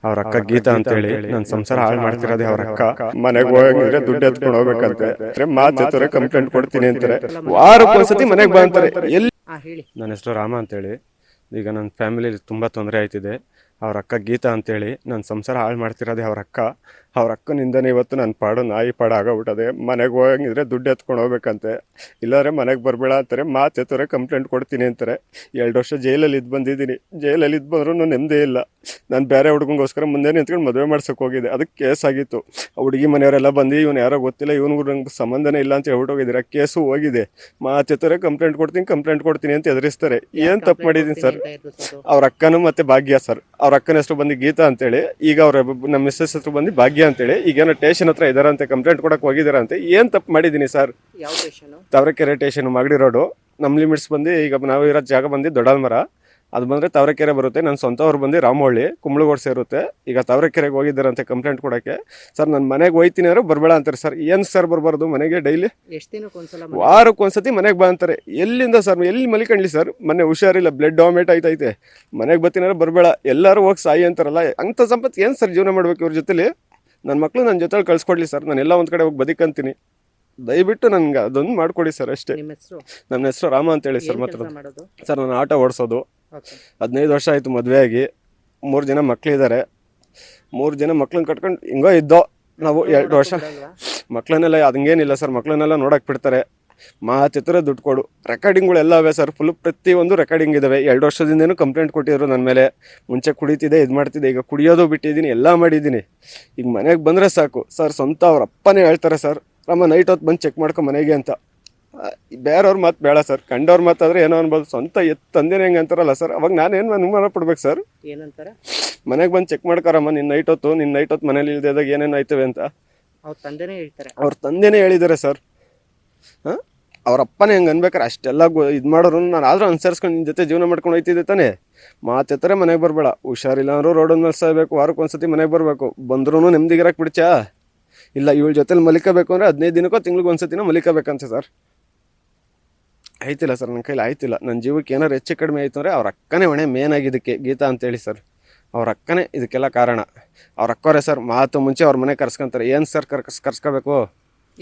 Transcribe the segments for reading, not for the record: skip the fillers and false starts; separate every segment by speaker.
Speaker 1: ಅವ್ರ ಅಕ್ಕ ಗೀತಾ ಅಂತೇಳಿ ನನ್ನ ಸಂಸಾರ ಹಾಳು ಮಾಡ್ತಿರೋದೇ ಅವ್ರ ಅಕ್ಕ. ಮನೆಗೆ ಹೋಗಿದ್ರೆ ದುಡ್ಡು ಎತ್ಕೊಂಡು ಹೋಗ್ಬೇಕಂತೆ, ಮಾತು ಕಂಪ್ಲೇಂಟ್ ಕೊಡ್ತೀನಿ ಅಂತಾರೆ. ವಾರಕ್ಕೊಂದ್ಸತಿ ಮನೆಗೆ ಬಾ ಅಂತಾರೆ. ಎಲ್ಲಿ ನನ್ನ ಹೆಸರು ರಾಮ ಅಂತೇಳಿ. ಈಗ ನನ್ನ ಫ್ಯಾಮಿಲಿ ತುಂಬ ತೊಂದರೆ ಆಯ್ತಿದೆ. ಅವ್ರ ಅಕ್ಕ ಗೀತಾ ಅಂತೇಳಿ ನನ್ನ ಸಂಸಾರ ಹಾಳು ಮಾಡ್ತಿರೋದೇ ಅವ್ರ ಅಕ್ಕ. ಅವ್ರ ಅಕ್ಕನಿಂದನೇ ಇವತ್ತು ನನ್ನ ಪಾಡು ನಾಯಿ ಪಾಡು ಆಗೋಗ್ಬಿಟ್ಟದೆ. ಮನೆಗೆ ಹೋಗಂಗಿದ್ರೆ ದುಡ್ಡು ಎತ್ಕೊಂಡು ಹೋಗ್ಬೇಕಂತೆ, ಇಲ್ಲಾಂದರೆ ಮನೆಗೆ ಬರಬೇಡ ಅಂತಾರೆ. ಮಾತು ಎತ್ತೋರೆ ಕಂಪ್ಲೇಂಟ್ ಕೊಡ್ತೀನಿ ಅಂತಾರೆ. 2 ವರ್ಷ ಜೈಲಲ್ಲಿ ಇದ್ದು ಬಂದಿದ್ದೀನಿ. ಜೈಲಲ್ಲಿ ಇದ್ದು ಬಂದರೂ ನೆಮ್ಮದಿ ಇಲ್ಲ. ನಾನು ಬೇರೆ ಹುಡುಗಂಗೋಸ್ಕರ ಮುಂದೆ ನಿಂತ್ಕೊಂಡು ಮದುವೆ ಮಾಡ್ಸೋಕೆ ಹೋಗಿದ್ದೆ. ಅದಕ್ಕೆ ಕೇಸ್ ಆಗಿತ್ತು. ಹುಡುಗಿ ಮನೆಯವರೆಲ್ಲ ಬಂದು ಇವನು ಯಾರೋ ಗೊತ್ತಿಲ್ಲ, ಇವನಿಗೂ ನಂಗೆ ಸಂಬಂಧನೇ ಇಲ್ಲ ಅಂತ ಹೇಳ್ಬಿಟ್ಟೋಗಿದ್ದಾರೆ. ಕೇಸು ಹೋಗಿದೆ. ಮಾತು ಎತ್ತೋರೆ ಕಂಪ್ಲೇಂಟ್ ಕೊಡ್ತೀನಿ ಅಂತ ಎದುರಿಸ್ತಾರೆ. ಏನು ತಪ್ಪು ಮಾಡಿದ್ದೀನಿ ಸರ್? ಅವ್ರ ಅಕ್ಕನೂ ಮತ್ತು ಭಾಗ್ಯ ಸರ್. ಅವ್ರ ಅಕ್ಕನ ಹೆಸರು ಬಂದು ಗೀತಾ ಅಂತೇಳಿ, ಈಗ ಅವ್ರ ನಮ್ಮ ಮಿಸ್ಸಸ್ ಹೆಸರು ಬಂದು ಭಾಗ್ಯ ಅಂತೇಳಿ. ಈಗೇನೋ ಸ್ಟೇಷನ್ ಹತ್ರ ಇದಾರಂತೆ, ಕಂಪ್ಲೇಂಟ್ ಕೊಡಕ್ಕೆ ಹೋಗಿದಾರಂತೆ. ಏನು ತಪ್ಪು ಮಾಡಿದ್ದೀನಿ sir? Tavarekere station Magadi road. ನಮ್ಮ ಲಿಮಿಟ್ಸ್ ಬಂದು ಈಗ ನಾವು ಇರೋ ಜಾಗ ಬಂದು ದೊಡ್ಡಲ್ಮರ. ಅದು ಬಂದರೆ ತಾವರೆಕೆರೆ ಬರುತ್ತೆ. ನನ್ನ ಸ್ವಂತ ಅವ್ರು ಬಂದು ರಾಮವಳ್ಳಿ ಕುಂಬಳಗೋಡ್ ಸೇರುತ್ತೆ. ಈಗ ತಾವರೆಕೆರೆಗೆ ಹೋಗಿದ್ದಾರಂತೆ ಕಂಪ್ಲೇಂಟ್ ಕೊಡೋಕ್ಕೆ. ಸರ್ ನನ್ನ ಮನೆಗೆ ಹೋಯ್ತೀನಿ ಅಂದ್ರೆ ಬರಬೇಡ ಅಂತಾರೆ ಸರ್. ಏನು ಸರ್ ಬರಬಾರ್ದು ಮನೆಗೆ? ಡೈಲಿ ವಾರಕ್ಕೊಂದ್ಸತಿ ಮನೆಗೆ ಬಾ ಅಂತಾರೆ. ಎಲ್ಲಿಂದ ಸರ್? ಎಲ್ಲಿ ಮಲಿಕಂಡ್ಲಿ ಸರ್? ಮೊನ್ನೆ ಹುಷಾರಿಲ್ಲ, ಬ್ಲಡ್ ಡಾಮೇಟ್ ಆಯ್ತೈತೆ. ಮನೆಗೆ ಬರ್ತೀನಾರ ಬರಬೇಡ, ಎಲ್ಲರೂ ಹೋಗಿ ಸಾಯಿ ಅಂತಾರಲ್ಲ. ಅಂಥ ಸಂಪತ್ತು ಏನು ಸರ್ ಜೀವನ ಮಾಡ್ಬೇಕು ಇವ್ರ ಜೊತೆಲಿ? ನನ್ನ ಮಕ್ಕಳು ನನ್ನ ಜೊತೆಲಿ ಕಳ್ಸ್ಕೊಡ್ಲಿ ಸರ್. ನಾನೆಲ್ಲ ಒಂದು ಕಡೆ ಹೋಗಿ ಬದುಕಂತೀನಿ. ದಯವಿಟ್ಟು ನನಗೆ ಅದೊಂದು ಮಾಡಿಕೊಡಿ ಸರ್ ಅಷ್ಟೇ. ನನ್ನ ಹೆಸರು ರಾಮ ಅಂತೇಳಿ ಸರ್. ಮಾತ್ರ ಸರ್ ನಾನು ಆಟೋ ಓಡಿಸೋದು. 15 ವರ್ಷ ಆಯಿತು ಮದುವೆ ಆಗಿ. 3 ಜನ ಮಕ್ಕಳಿದ್ದಾರೆ. 3 ಜನ ಮಕ್ಳನ್ನ ಕಟ್ಕೊಂಡು ಹಿಂಗೋ ಇದ್ದೋ ನಾವು. 2 ವರ್ಷ ಮಕ್ಳನ್ನೆಲ್ಲ ಅದಂಗೇನಿಲ್ಲ ಸರ್. ಮಕ್ಳನ್ನೆಲ್ಲ ನೋಡಕ್ಕೆ ಬಿಡ್ತಾರೆ. ಮಾತಿತ್ತರೆ ದುಡ್ಡು ಕೊಡು. ರೆಕಾರ್ಡಿಂಗ್ಗಳೆಲ್ಲ ಅವೆ ಸರ್. ಫುಲ್ ಪ್ರತಿಯೊಂದು ರೆಕಾರ್ಡಿಂಗ್ ಇದ್ದಾವೆ. 2 ವರ್ಷದಿಂದೇನು ಕಂಪ್ಲೇಂಟ್ ಕೊಟ್ಟಿದ್ರು ನನ್ನ ಮೇಲೆ. ಮುಂಚೆ ಕುಡಿತಿದ್ದೆ, ಇದು ಮಾಡ್ತಿದ್ದೆ. ಈಗ ಕುಡಿಯೋದು ಬಿಟ್ಟಿದ್ದೀನಿ, ಎಲ್ಲ ಮಾಡಿದ್ದೀನಿ. ಈಗ ಮನೆಗೆ ಬಂದರೆ ಸಾಕು ಸರ್. ಸ್ವಂತ ಅವ್ರ ಅಪ್ಪನೇ ಹೇಳ್ತಾರೆ ಸರ್, ನಮ್ಮ ನೈಟ್ ಹೊತ್ತು ಬಂದು ಚೆಕ್ ಮಾಡ್ಕೊ ಮನೆಗೆ ಅಂತ. ಬೇರೆಯವ್ರ ಮಾತು ಬೇಡ ಸರ್. ಕಂಡವ್ರ ಮಾತಾದರೆ ಏನೋ ಅನ್ಬೋದು. ಸ್ವಂತ ತಂದೆನೇ ಹೆಂಗೆ ಅಂತಾರಲ್ಲ ಸರ್, ಅವಾಗ ನಾನೇನು ಅನುಮಾನ ಪಡ್ಬೇಕು ಸರ್? ಏನಂತಾರೆ? ಮನೆಗೆ ಬಂದು ಚೆಕ್ ಮಾಡ್ಕೊರಮ್ಮ, ನಿನ್ನ ನೈಟ್ ಹೊತ್ತು ಮನೇಲಿ ಇಲ್ದಾಗ ಏನೇನು ಆಯ್ತವೆ ಅಂತ ಅವ್ರ ತಂದೆನೇ ಹೇಳಿದ್ದಾರೆ ಸರ್. ಹಾಂ, ಅವ್ರ ಅಪ್ಪನೇ ಹೆಂಗೆ ಅನ್ಬೇಕಾರೆ ಅಷ್ಟೆಲ್ಲ ಇದು ಮಾಡೋರು. ನಾನು ಆದರೂ ಅನುಸರಿಸ್ಕೊಂಡು ನಿನ್ನ ಜೊತೆ ಜೀವನ ಮಾಡ್ಕೊಂಡು ಹೋಯ್ತಿದ್ದೆ ತಾನೇ. ಮಾತೆತ್ತರೆ ಮನೆಗೆ ಬರಬೇಡ, ಹುಷಾರಿಲ್ಲ ಅಂದರೂ ರೋಡ್ ಮೇಲೆ ಸಾಯ್ಬೇಕು, ವಾರಕ್ಕೊಂದ್ಸತಿ ಮನೆಗೆ ಬರಬೇಕು. ಬಂದ್ರೂ ನೆಮ್ಮದಿಗಿರಕ್ಕೆ ಬಿಡ್ಚಾ? ಇಲ್ಲ, ಇವಳ ಜೊತೆಲಿ ಮಲಿಕಬೇಕು ಅಂದರೆ 15 ದಿನಕ್ಕೋ ತಿಂಗ್ಳಿಗೆ ಒಂದ್ಸತಿನೋ ಮಲಿಕಬೇಕಂತೆ ಸರ್. ಆಯ್ತಿಲ್ಲ ಸರ್, ನನ್ನ ಕೈಲಿ ಆಯ್ತಿಲ್ಲ. ನನ್ನ ಜೀವಕ್ಕೆ ಏನಾರು ಹೆಚ್ಚು ಕಡಿಮೆ ಆಯಿತು ಅಂದರೆ ಅವ್ರ ಅಕ್ಕನೇ ಹೊಣೆ ಮೇನ್ ಆಗಿದ್ದಕ್ಕೆ. ಗೀತಾ ಅಂತೇಳಿ ಸರ್, ಅವ್ರ ಅಕ್ಕನೇ ಇದಕ್ಕೆಲ್ಲ ಕಾರಣ. ಅವ್ರ ಅಕ್ಕವರೇ ಸರ್. ಮಾತು ಮುಂಚೆ ಅವ್ರ ಮನೆ ಕರ್ಸ್ಕೊಂತಾರೆ. ಏನು ಸರ್ ಕರ್ಸ್ಕೋಬೇಕು?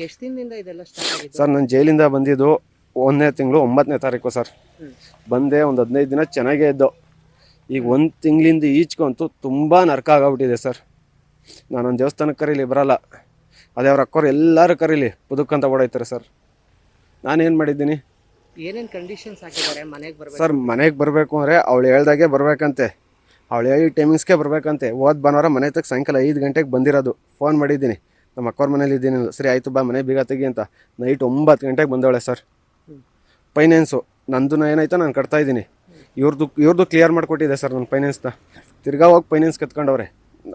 Speaker 2: ಎಷ್ಟು ದಿನದಿಂದ ಇದೆಲ್ಲ ಸ್ಟಾರ್ಟ್ ಆಗಿದೆ
Speaker 1: ಸರ್? ನಾನು ಜೈಲಿಂದ ಬಂದಿದ್ದು 1ನೇ ತಿಂಗಳು 9ನೇ ತಾರೀಕು ಸರ್. ಬಂದೆ ಒಂದು 15 ದಿನ ಚೆನ್ನಾಗೇ ಇದ್ದು. ಈಗ 1 ತಿಂಗಳಿಂದ ಈಚ್ಕೊಂತೂ ತುಂಬ ನರಕ ಆಗೋಗ್ಬಿಟ್ಟಿದೆ ಸರ್. ನಾನೊಂದು ದೇವಸ್ಥಾನಕ್ಕೆ ಕರೀಲಿ ಬರಲ್ಲ, ಅದೇ ಅವ್ರ ಅಕ್ಕವ್ರು ಎಲ್ಲರೂ ಕರೀಲಿ ಬದುಕಂತ ಓಡಾಯ್ತಾರೆ ಸರ್. ನಾನೇನು ಮಾಡಿದ್ದೀನಿ?
Speaker 2: ಏನೇನು ಕಂಡೀಷನ್ಸ್ ಹಾಕಿದ್ದಾರೆ ಮನೆಗೆ ಬರಬೇಕು
Speaker 1: ಸರ್? ಮನೆಗೆ ಬರಬೇಕು ಅಂದರೆ ಅವಳು ಹೇಳ್ದಾಗೆ ಬರಬೇಕಂತೆ. ಅವಳು ಹೇಳಿ ಟೈಮಿಂಗ್ಸ್ಗೆ ಬರಬೇಕಂತೆ. ಭಾನುವಾರ ಮನೆ ತಕ್ಕ ಸಾಯಂಕಾಲ 5 ಗಂಟೆಗೆ ಬಂದಿರೋದು. ಫೋನ್ ಮಾಡಿದ್ದೀನಿ, ನಮ್ಮ ಅಕ್ಕವ್ರ ಮನೇಲಿ ಇದ್ದೀನಿ. ಸರಿ ಆಯಿತು ಬಾ, ಮನೆ ಬೀಗ ತೆಗಿ ಅಂತ. ನೈಟ್ 9 ಗಂಟೆಗೆ ಬಂದವಳೆ ಸರ್. ಫೈನಾನ್ಸು ನಂದು ಏನಾಯ್ತೋ ನಾನು ಕಟ್ತಾಯಿದ್ದೀನಿ. ಇವ್ರದ್ದು ಕ್ಲಿಯರ್ ಮಾಡಿಕೊಟ್ಟಿದೆ ಸರ್ ನನ್ನ ಫೈನಾನ್ಸ್ನ. ತಿರ್ಗಾ ಹೋಗಿ ಫೈನಾನ್ಸ್ ಎತ್ಕೊಂಡವ್ರೆ.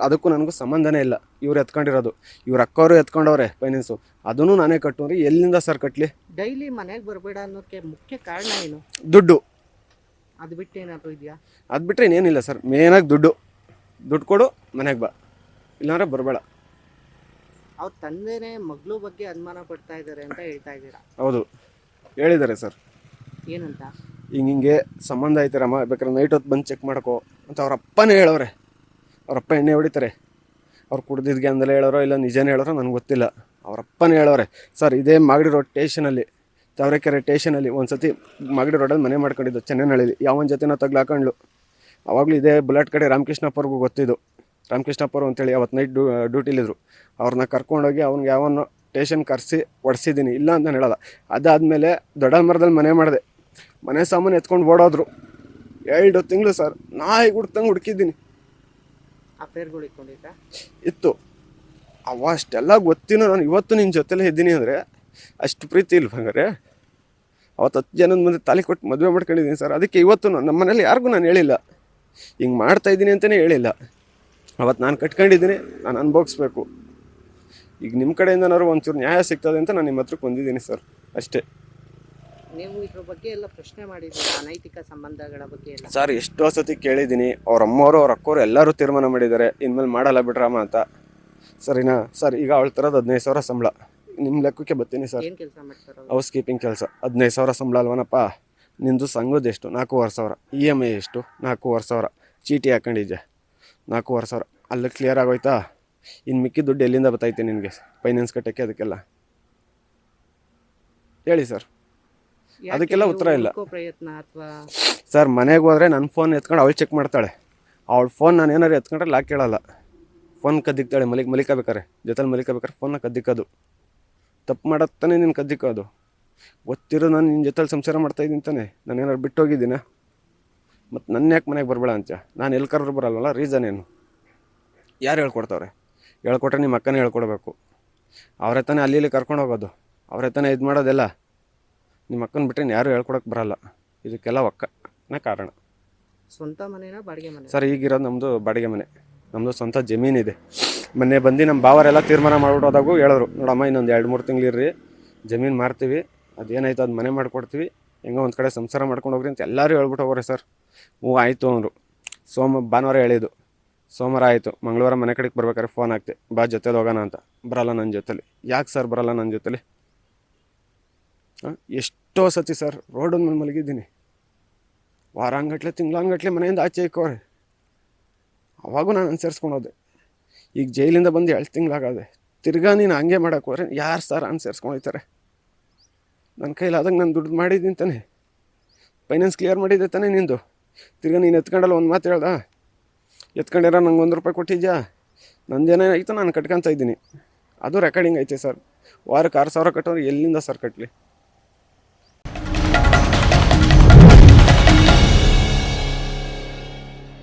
Speaker 1: ಅದಕ್ಕೂ ನನಗೂ ಸಂಬಂಧನೇ ಇಲ್ಲ. ಇವ್ರು ಎತ್ಕೊಂಡಿರೋದು, ಇವ್ರ ಅಕ್ಕವರು ಎತ್ಕೊಂಡವ್ರೆ ಫೈನಾನ್ಸು. ಅದನ್ನು ನಾನೇ ಕಟ್ಟುವ್ರಿ. ಎಲ್ಲಿಂದ ಸರ್ ಕಟ್ಟಲಿ?
Speaker 2: ಡೈಲಿ ಮನೆಗೆ ಬರಬೇಡ ಅನ್ನೋಕ್ಕೆ ಮುಖ್ಯ ಕಾರಣ ಏನು?
Speaker 1: ದುಡ್ಡು.
Speaker 2: ಅದು ಬಿಟ್ಟು ಏನಾದರೂ ಇದೆಯಾ?
Speaker 1: ಅದು ಬಿಟ್ಟರೆ ಇನ್ನೇನಿಲ್ಲ ಸರ್. ಮೇನಾಗಿ ದುಡ್ಡು ಕೊಡು, ಮನೆಗೆ ಬಾ, ಇಲ್ಲಾಂದ್ರೆ ಬರಬೇಡ.
Speaker 2: ಅವ್ರ ತಂದೆನೇ ಮಗಳು ಬಗ್ಗೆ ಅನುಮಾನ ಪಡ್ತಾ ಇದ್ದಾರೆ ಅಂತ ಹೇಳ್ತಾ ಇದ್ದೀರಾ?
Speaker 1: ಹೌದು, ಹೇಳಿದ್ದಾರೆ ಸರ್.
Speaker 2: ಏನಂತ?
Speaker 1: ಹಿಂಗೆ ಸಂಬಂಧ ಆಯ್ತಾರಮ್ಮ, ಬೇಕಾದ್ರೆ ನೈಟ್ ಹೊತ್ತು ಬಂದು ಚೆಕ್ ಮಾಡ್ಕೋ ಅಂತ ಅವ್ರ ಅಪ್ಪನೇ ಹೇಳೋರೆ. ಅವ್ರ ಅಪ್ಪ ಎಣ್ಣೆ ಹೊಡಿತಾರೆ. ಅವ್ರು ಕುಡ್ದಿದ್ಗೆ ಅಂದಲೇ ಹೇಳೋರೋ ಇಲ್ಲ ನಿಜನೇ ಹೇಳೋರೋ ನನಗೆ ಗೊತ್ತಿಲ್ಲ. ಅವ್ರ ಅಪ್ಪನೇ ಹೇಳೋರೆ ಸರ್. ಇದೇ ಮಾಗಡಿ ರೋಡ್ ಸ್ಟೇಷನಲ್ಲಿ, ತಾವರೆಕೆರೆ ಸ್ಟೇಷನಲ್ಲಿ ಒಂದು ಸತಿ ಮಾಗಡಿ ರೋಡಲ್ಲಿ ಮನೆ ಮಾಡ್ಕೊಂಡಿದ್ದು ಚೆನ್ನನಹಳ್ಳಿಲಿ. ಯಾವನ ಜೊತೆನೋ ತಗ್ಲಾಕೊಂಡು ಅವಾಗಲೂ ಇದೇ ಬುಲೆಟ್ ಕಡೆ ರಾಮಕೃಷ್ಣಪ್ಪವ್ರಿಗೂ ಗೊತ್ತಿದ್ದು. ರಾಮಕೃಷ್ಣಪ್ಪರು ಅಂತೇಳಿ ಅವತ್ತು ನೈಟ್ ಡ್ಯೂಟಿಲಿದ್ರು. ಅವ್ರನ್ನ ಕರ್ಕೊಂಡೋಗಿ ಅವ್ನಿಗೆ ಯಾವನ್ನೋ ಸ್ಟೇಷನ್ ಕರೆಸಿ ಹೊಡ್ಸಿದ್ದೀನಿ, ಇಲ್ಲ ಅಂತ ನಾನು ಹೇಳೋಲ್ಲ. ಅದಾದಮೇಲೆ ದೊಡ್ಡ ಮರದಲ್ಲಿ ಮನೆ ಮಾಡಿದೆ. ಮನೆ ಸಾಮಾನು ಎತ್ಕೊಂಡು ಓಡೋದ್ರು. 2 ತಿಂಗಳು ಸರ್ ನಾಯಿ ಹುಡ್ತಂಗೆ ಹುಡುಕಿದ್ದೀನಿ. ಇತ್ತು ಅಷ್ಟೆಲ್ಲ ಗೊತ್ತಿನೂ ನಾನು ಇವತ್ತು ನಿನ್ನ ಜೊತೆಲೇ ಇದ್ದೀನಿ ಅಂದರೆ ಅಷ್ಟು ಪ್ರೀತಿ ಇಲ್ವ ಹಂಗಾರೆ? ಅವತ್ತು 10 ಜನದ ಮುಂದೆ ತಾಲಿ ಕೊಟ್ಟು ಮದುವೆ ಮಾಡ್ಕೊಂಡಿದ್ದೀನಿ ಸರ್. ಅದಕ್ಕೆ ಇವತ್ತು ನಮ್ಮ ಮನೇಲಿ ಯಾರಿಗೂ ನಾನು ಹೇಳಿಲ್ಲ, ಹಿಂಗೆ ಮಾಡ್ತಾಯಿದ್ದೀನಿ ಅಂತಲೇ ಹೇಳಿಲ್ಲ. ಅವತ್ತು ನಾನು ಕಟ್ಕೊಂಡಿದ್ದೀನಿ, ನಾನು ಅನುಭವಿಸ್ಬೇಕು. ಈಗ ನಿಮ್ಮ ಕಡೆಯಿಂದನಾದ್ರು ಒಂಚೂರು ನ್ಯಾಯ ಸಿಗ್ತದೆ ಅಂತ ನಾನು ನಿಮ್ಮ ಹತ್ರಕ್ಕೆ ಬಂದಿದ್ದೀನಿ ಸರ್, ಅಷ್ಟೇ.
Speaker 2: ನೀವು ಇದ್ರ ಬಗ್ಗೆ ಎಲ್ಲ ಪ್ರಶ್ನೆ ಮಾಡಿದ್ದೀರಾ? ಅನೈತಿಕ ಸಂಬಂಧಗಳ ಬಗ್ಗೆ ಎಲ್ಲ
Speaker 1: ಸರ್ ಎಷ್ಟೋ ಸತಿ ಕೇಳಿದ್ದೀನಿ. ಅವ್ರ ಅಮ್ಮವರು ಅವ್ರ ಅಕ್ಕವರು ಎಲ್ಲರೂ ತೀರ್ಮಾನ ಮಾಡಿದ್ದಾರೆ, ಇನ್ಮೇಲೆ ಮಾಡಲ್ಲ ಬಿಡ್ರಮ್ಮ ಅಂತ. ಸರಿನಾ ಸರ್? ಈಗ ಅವಳ ಥರದ್ದು 15,000 ಸಂಬಳ. ನಿಮ್ಮ ಲೆಕ್ಕಕ್ಕೆ ಬರ್ತೀನಿ ಸರ್.
Speaker 2: ಏನು ಕೆಲಸ ಮಾಡ್ತಾರೆ?
Speaker 1: ಹೌಸ್ ಕೀಪಿಂಗ್ ಕೆಲಸ. 15,000 ಸಂಬಳ ಅಲ್ವನಪ್ಪ? ನಿಂದು ಸಂಘದ ಎಷ್ಟು? 4,500. EMI ಎಷ್ಟು? 4,500. ಚೀಟಿ ಹಾಕೊಂಡಿದ್ದೆ, 4,500. ಅಲ್ಲಿ ಕ್ಲಿಯರ್ ಆಗೋಯ್ತಾ? ಇನ್ನು ಮಿಕ್ಕಿ ದುಡ್ಡು ಎಲ್ಲಿಂದ ಬರ್ತೈತೆ ನಿನಗೆ ಫೈನಾನ್ಸ್ ಕಟ್ಟೋಕ್ಕೆ ಅದಕ್ಕೆಲ್ಲ? ಹೇಳಿ ಸರ್. ಅದಕ್ಕೆಲ್ಲ ಉತ್ತರ ಇಲ್ಲ
Speaker 2: ಪ್ರಯತ್ನ ಅಥವಾ
Speaker 1: ಸರ್. ಮನೆಗೆ ಹೋದರೆ ನನ್ನ ಫೋನ್ ಎತ್ಕೊಂಡು ಅವಳು ಚೆಕ್ ಮಾಡ್ತಾಳೆ. ಅವಳ ಫೋನ್ ನಾನು ಏನಾರು ಎತ್ಕೊಂಡ್ರೆ ಲಾಕ್ ಕೇಳಲ್ಲ. ಫೋನ್ ಕದ್ದಿಕ್ತಾಳೆ. ಮಲಿಕಬೇಕಾರೆ ಜೊತೆಲಿ ಮಲಿಕಬೇಕಾರೆ ಫೋನ್ನ ಕದ್ದಿಕ್ಕೋದು ತಪ್ಪು ಮಾಡತ್ತಾನೆ. ನೀನು ಕದ್ದಿಕ್ಕೋದು ಗೊತ್ತಿರೋ ನಾನು ನಿನ್ನ ಜೊತೆಲಿ ಸಂಸಾರ ಮಾಡ್ತಾಯಿದ್ದೀನಿ ತಾನೆ. ನಾನು ಏನಾರು ಬಿಟ್ಟು ಹೋಗಿದ್ದೀನ? ಮತ್ತು ನನ್ನ ಯಾಕೆ ಮನೆಗೆ ಬರಬೇಡ ಅಂತ? ನಾನು ಎಲ್ಲಿ ಕರೆದ್ರು ಬರಲ್ವಲ್ಲ. ರೀಸನ್ ಏನು? ಯಾರು ಹೇಳ್ಕೊಡ್ತಾವ್ರೆ? ಹೇಳ್ಕೊಟ್ರೆ ನಿಮ್ಮ ಅಕ್ಕನೇ ಹೇಳ್ಕೊಡ್ಬೇಕು. ಅವರೇ ತಾನೇ ಅಲ್ಲಿ ಇಲ್ಲಿ ಕರ್ಕೊಂಡು ಹೋಗೋದು, ಅವರೇ ತಾನೇ ಇದು ಮಾಡೋದೆಲ್ಲ. ನಿಮ್ಮ ಅಕ್ಕನ ಬಿಟ್ಟರೆ ಯಾರು ಹೇಳ್ಕೊಡಕ್ಕೆ ಬರಲ್ಲ. ಇದಕ್ಕೆಲ್ಲ ಒಕ್ಕನೇ ಕಾರಣ.
Speaker 2: ಸ್ವಂತ ಮನೆನಾ ಬಾಡಿಗೆ ಮನೆ?
Speaker 1: ಸರ್ ಈಗಿರೋದು ನಮ್ಮದು ಬಾಡಿಗೆ ಮನೆ. ನಮ್ಮದು ಸ್ವಂತ ಜಮೀನಿದೆ. ಮೊನ್ನೆ ಬಂದು ನಮ್ಮ ಬಾವರೆಲ್ಲ ತೀರ್ಮಾನ ಮಾಡ್ಬಿಟ್ಟೋದಾಗೂ ಹೇಳಿದ್ರು, ನೋಡಮ್ಮ ಇನ್ನೊಂದು 2-3 ತಿಂಗಳಿರ್ರಿ, ಜಮೀನು ಮಾರ್ತೀವಿ, ಅದೇನಾಯ್ತು ಅದು ಮನೆ ಮಾಡಿಕೊಡ್ತೀವಿ, ಹೆಂಗೋ ಒಂದು ಕಡೆ ಸಂಸಾರ ಮಾಡ್ಕೊಂಡು ಹೋಗ್ರಿ ಅಂತ ಎಲ್ಲರೂ ಹೇಳ್ಬಿಟ್ಟು ಹೋಗ್ರೆ ಸರ್. ಹ್ಞೂ ಆಯಿತು ಅಂದರು. ಭಾನುವಾರ ಹೇಳಿದ್ದು, ಸೋಮವಾರ ಆಯಿತು. ಮಂಗಳವಾರ ಮನೆ ಕಡೆಗೆ ಬರ್ಬೇಕಾದ್ರೆ ಫೋನ್ ಹಾಕ್ತೆ, ಬಾ ಜೊತೆಲಿ ಹೋಗೋಣ ಅಂತ. ಬರಲ್ಲ ನನ್ನ ಜೊತೆಲಿ. ಯಾಕೆ ಸರ್ ಬರಲ್ಲ ನನ್ನ ಜೊತೆಲಿ? ಎಷ್ಟೋ ಸತಿ ಸರ್ ರೋಡ್ ಮೇಲೆ ಮಲಗಿದ್ದೀನಿ. ವಾರಾಂಗಟ್ಲೆ ತಿಂಗಳಂಗಟ್ಲೆ ಮನೆಯಿಂದ ಆಚೆ ಇಕ್ಕೋರೆ. ಅವಾಗೂ ನಾನು ಅನುಸರಿಸ್ಕೊಳೋದೆ. ಈಗ ಜೈಲಿಂದ ಬಂದು 2 ತಿಂಗಳಾಗದೆ. ತಿರ್ಗಾ ನೀನು ಹಂಗೆ ಮಾಡೋಕೆ ಹೋದ್ರೆ ಯಾರು ಸರ್ ಅನುಸರಿಸ್ಕೊಂಡೋಯ್ತಾರೆ? ನನ್ನ ಕೈಲಾದಂಗೆ ನಾನು ದುಡ್ಡು ಮಾಡಿದ್ದೀನಿ ತಾನೆ. ಫೈನಾನ್ಸ್ ಕ್ಲಿಯರ್ ಮಾಡಿದ್ದೆ ತಾನೇ ನಿಂದು. ತಿರ್ಗಾ ನೀನು ಎತ್ಕೊಂಡಲ್ಲ ಒಂದು ಮಾತು ಹೇಳ್ದ? ಎತ್ಕೊಂಡಿರೋ ನಂಗೆ 1 ರೂಪಾಯಿ ಕೊಟ್ಟಿದ್ಯಾ? ನಂದೇನಾಯ್ತು ನಾನು ಕಟ್ಕೊತಾ ಇದ್ದೀನಿ. ಅದು ರೆಕಾರ್ಡಿಂಗ್ ಐತೆ ಸರ್. ವಾರಕ್ಕೆ 6,000 ಕಟ್ಟೋರು ಎಲ್ಲಿಂದ ಸರ್ ಕಟ್ಟಲಿ?